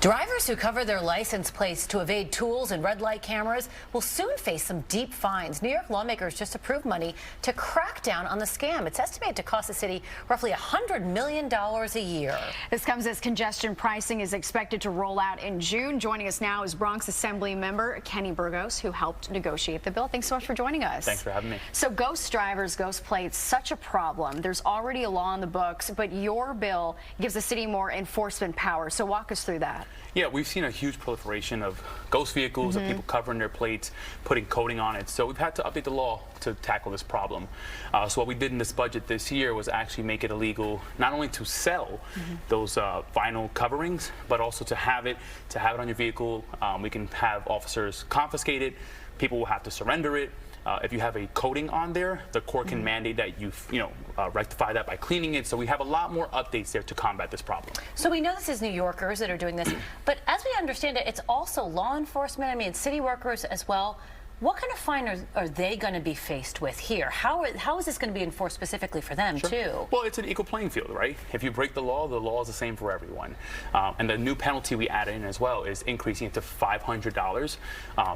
Drivers who cover their license plates to evade tools and red light cameras will soon face some deep fines. New York lawmakers just approved money to crack down on the scam. It's estimated to cost the city roughly $100 million a year. This comes as congestion pricing is expected to roll out in June. Joining us now is Bronx Assemblymember Kenny Burgos, who helped negotiate the bill. Thanks so much for joining us. Thanks for having me. So ghost drivers, ghost plates, such a problem. There's already a law in the books, but your bill gives the city more enforcement power. So walk us through that. Yeah, we've seen a huge proliferation of ghost vehicles, of people covering their plates, putting coating on it. So we've had to update the law to tackle this problem. So what we did in this budget this year was actually make it illegal not only to sell those vinyl coverings, but also to have it on your vehicle. We can have officers confiscate it. People will have to surrender it. If you have a coating on there, the court can mandate that you rectify that by cleaning it. So we have a lot more updates there to combat this problem. So we know this is New Yorkers that are doing this, but as we understand it, it's also law enforcement. I mean, it's city workers as well. What kind of fine are they going to be faced with here? How is this going to be enforced specifically for them, too? Well, it's an equal playing field, right? If you break the law is the same for everyone. And the new penalty we added in as well is increasing it to $500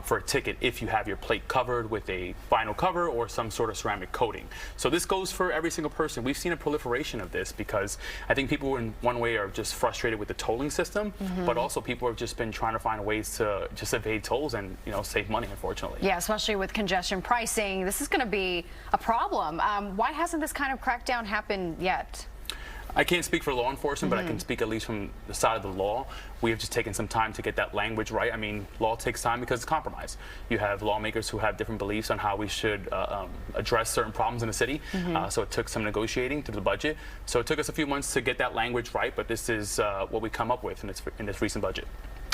for a ticket if you have your plate covered with a vinyl cover or some sort of ceramic coating. So this goes for every single person. We've seen a proliferation of this because I think people in one way are just frustrated with the tolling system, but also people have just been trying to find ways to just evade tolls and save money, unfortunately. Yeah, especially with congestion pricing, this is going to be a problem. Why hasn't this kind of crackdown happened yet? I can't speak for law enforcement, but I can speak at least from the side of the law. We have just taken some time to get that language right. I mean, law takes time because it's compromise. You have lawmakers who have different beliefs on how we should address certain problems in the city. So it took some negotiating through the budget. So it took us a few months to get that language right, but this is what we come up with in this recent budget.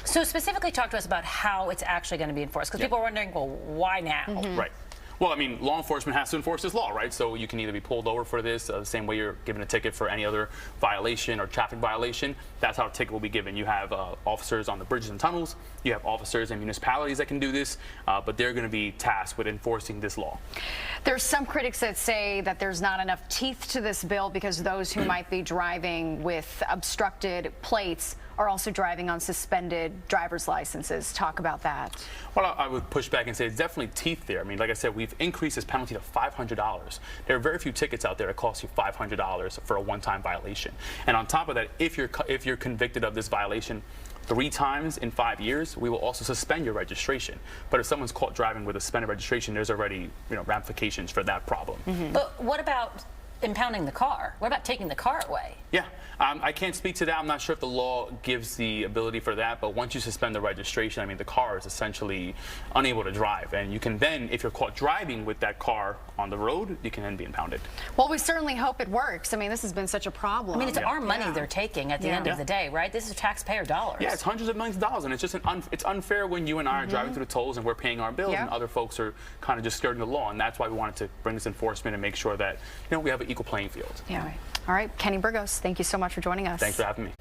So specifically talk to us about how it's actually going to be enforced, because people are wondering, well, why now? Right. Well, I mean, law enforcement has to enforce this law, right? So you can either be pulled over for this, the same way you're given a ticket for any other violation or traffic violation. That's how a ticket will be given. You have officers on the bridges and tunnels. You have officers in municipalities that can do this, but they're going to be tasked with enforcing this law. There's some critics that say that there's not enough teeth to this bill because those who might be driving with obstructed plates are also driving on suspended driver's licenses. Talk about that. Well, I would push back and say it's definitely teeth there. I mean, like I said, we've increased this penalty to $500. There are very few tickets out there that cost you $500 for a one-time violation. And on top of that, if you're convicted of this violation 3 times in 5 years, we will also suspend your registration. But if someone's caught driving with a suspended registration, there's already ramifications for that problem. But what about impounding the car? What about taking the car away? Yeah, I can't speak to that. I'm not sure if the law gives the ability for that, but once you suspend the registration, I mean, the car is essentially unable to drive. And you can then, if you're caught driving with that car on the road, you can then be impounded. Well, we certainly hope it works. I mean, this has been such a problem. I mean, it's our money they're taking at the end of the day, right? This is taxpayer dollars. Yeah, it's hundreds of millions of dollars, and it's just it's unfair when you and I are driving through the tolls and we're paying our bills, and other folks are kind of just skirting the law, and that's why we wanted to bring this enforcement and make sure that we have an equal playing field. Yeah. All right, Kenny Burgos, thank you so much for joining us. Thanks for having me.